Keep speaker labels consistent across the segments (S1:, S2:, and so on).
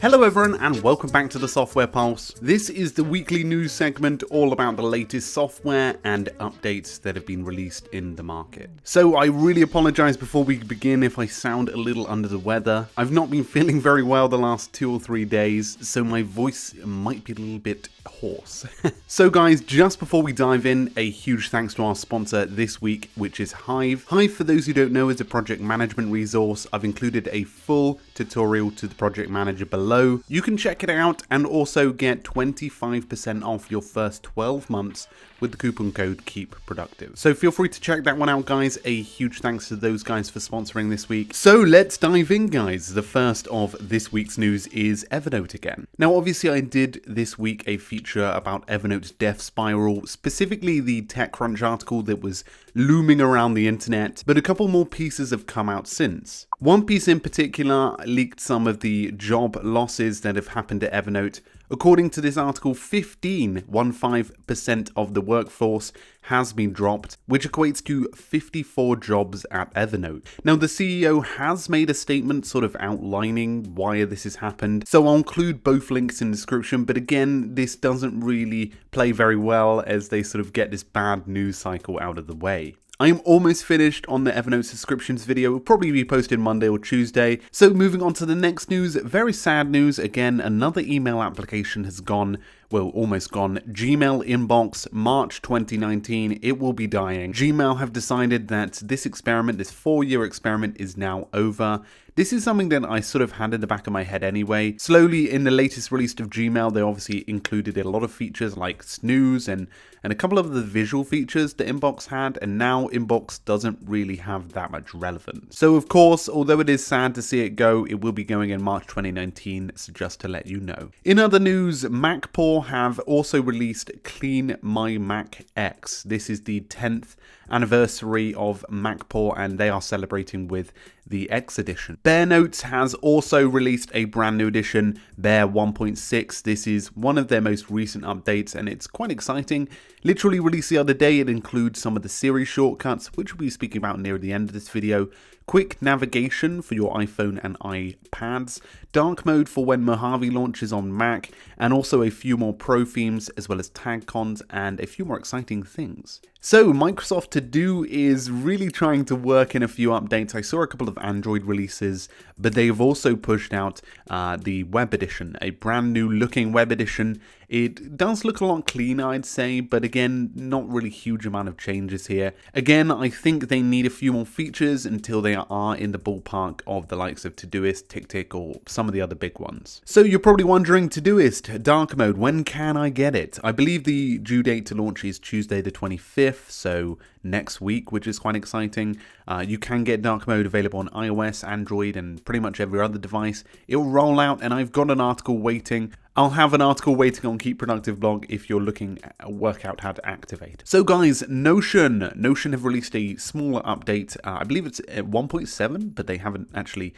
S1: Hello everyone and welcome back to the Software Pulse. This is the weekly news segment all about the latest software and updates that have been released in the market. So I really apologize before we begin if I sound a little under the weather. I've not been feeling very well the last 2 or 3 days, so my voice might be a little bit hoarse. So guys, just before we dive in, a huge thanks to our sponsor this week, which is Hive. Hive, for those who don't know, is a project management resource. I've included a full tutorial to the project manager below. You can check it out and also get 25% off your first 12 months with the coupon code KEEPPRODUCTIVE. So feel free to check that one out, guys. A huge thanks to those guys for sponsoring this week. So let's dive in, guys. The first of this week's news is Evernote again. Now, obviously, I did this week a feature about Evernote's death spiral, specifically the TechCrunch article that was looming around the internet, but a couple more pieces have come out since. One piece in particular leaked some of the job losses that have happened at Evernote. According to this article, 15% of the workforce has been dropped, which equates to 54 jobs at Evernote. Now, the CEO has made a statement sort of outlining why this has happened, so I'll include both links in the description, but again, this doesn't really play very well as they sort of get this bad news cycle out of the way. I am almost finished on the Evernote subscriptions video. It will probably be posted Monday or Tuesday. So moving on to the next news, very sad news. Again, another email application has gone, well, almost gone. Gmail inbox, March 2019, it will be dying. Gmail have decided that this experiment, this 4-year experiment, is now over. This is something that I sort of had in the back of my head anyway. Slowly, in the latest release of Gmail, they obviously included a lot of features like snooze and a couple of the visual features that Inbox had, and now Inbox doesn't really have that much relevance. So of course, although it is sad to see it go, it will be going in March 2019, so just to let you know. In other news, MacPaw have also released Clean My Mac X. This is the 10th anniversary of MacPaw, and they are celebrating with the X edition. Bear Notes has also released a brand new edition, Bear 1.6. This is one of their most recent updates, and it's quite exciting. Literally released the other day. It includes some of the Siri shortcuts, which we'll be speaking about near the end of this video. Quick navigation for your iPhone and iPads, dark mode for when Mojave launches on Mac, and also a few more pro themes as well as tag cons and a few more exciting things. So Microsoft To Do is really trying to work in a few updates. I saw a couple of Android releases, but they have also pushed out the web edition, a brand new looking web edition. It does look a lot cleaner, I'd say, but again, not really huge amount of changes here. Again, I think they need a few more features until they are in the ballpark of the likes of Todoist, TickTick, or some of the other big ones. So you're probably wondering, Todoist, dark mode, when can I get it? I believe the due date to launch is Tuesday the 25th, so next week, which is quite exciting. You can get dark mode available on iOS, Android, and pretty much every other device. It will roll out, and I've got an article waiting. I'll have an article waiting on Keep Productive blog if you're looking to work out how to activate. So guys, Notion have released a smaller update. I believe it's at 1.7, but they haven't actually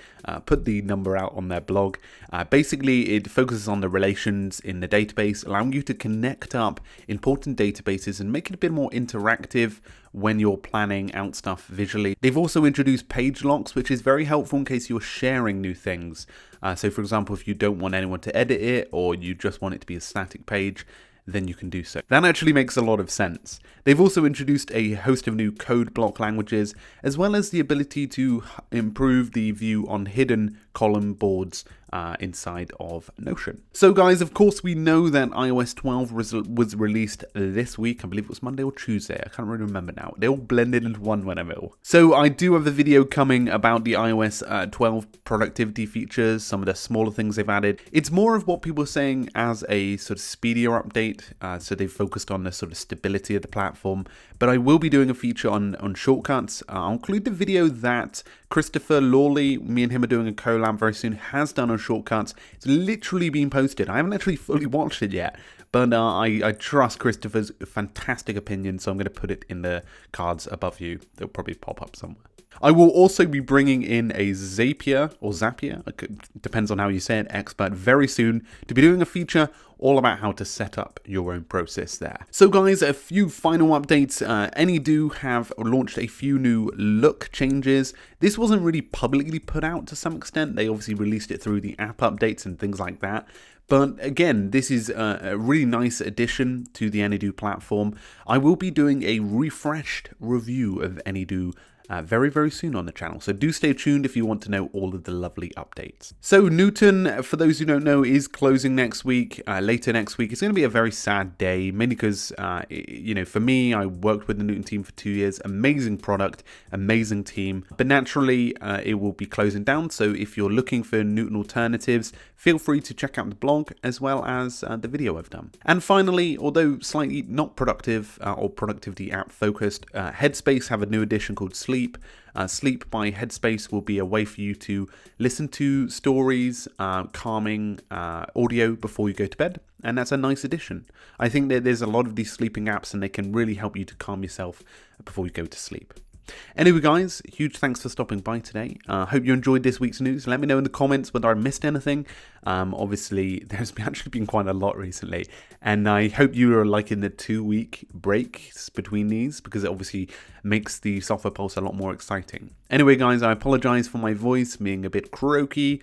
S1: put the number out on their blog. Basically, it focuses on the relations in the database, allowing you to connect up important databases and make it a bit more interactive when you're planning out stuff visually. They've also introduced page locks, which is very helpful in case you're sharing new things. So for example, if you don't want anyone to edit it or you just want it to be a static page, then you can do so. That actually makes a lot of sense. They've also introduced a host of new code block languages, as well as the ability to improve the view on hidden column boards inside of Notion. So guys, of course, we know that iOS 12 was released this week. I believe it was Monday or Tuesday. I can't really remember now. They all blended into one when I'm ill. So I do have a video coming about the iOS 12 productivity features, some of the smaller things they've added. It's more of what people are saying as a sort of speedier update. So they've focused on the sort of stability of the platform. But I will be doing a feature on shortcuts. I'll include the video that Christopher Lawley, me and him are doing a collab very soon, has done on shortcuts. It's literally been posted. I haven't actually fully watched it yet, but I trust Christopher's fantastic opinion, so I'm going to put it in the cards above you. They'll probably pop up somewhere. I will also be bringing in a Zapier, depends on how you say it, expert very soon, to be doing a feature all about how to set up your own process there. So guys, a few final updates. Any.Do have launched a few new look changes. This wasn't really publicly put out to some extent. They obviously released it through the app updates and things like that. But again, this is a really nice addition to the Any.Do platform. I will be doing a refreshed review of Any.Do very, very soon on the channel. So do stay tuned if you want to know all of the lovely updates. So Newton, for those who don't know, is closing next week, later next week. It's going to be a very sad day, mainly because, you know, for me, I worked with the Newton team for 2 years. Amazing product, amazing team. But naturally, it will be closing down. So if you're looking for Newton alternatives, feel free to check out the blog as well as the video I've done. And finally, although slightly not productive or productivity app focused, Headspace have a new edition called Sleep. Sleep by Headspace will be a way for you to listen to stories, calming audio before you go to bed, and that's a nice addition. I think that there's a lot of these sleeping apps and they can really help you to calm yourself before you go to sleep. Anyway guys, huge thanks for stopping by today. Hope you enjoyed this week's news. Let me know in the comments whether I missed anything. Obviously, there's actually been quite a lot recently, and I hope you are liking the 2-week breaks between these, because it obviously makes the Software Pulse a lot more exciting. Anyway guys, I apologize for my voice being a bit croaky.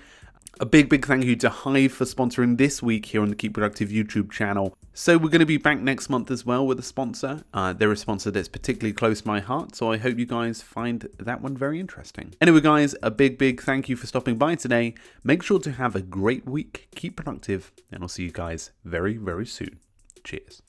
S1: A big thank you to Hive for sponsoring this week here on the Keep Productive YouTube channel. So we're going to be back next month as well with a sponsor. They're a sponsor that's particularly close to my heart, so I hope you guys find that one very interesting. Anyway guys, a big thank you for stopping by today. Make sure to have a great week, keep productive, and I'll see you guys very soon. Cheers.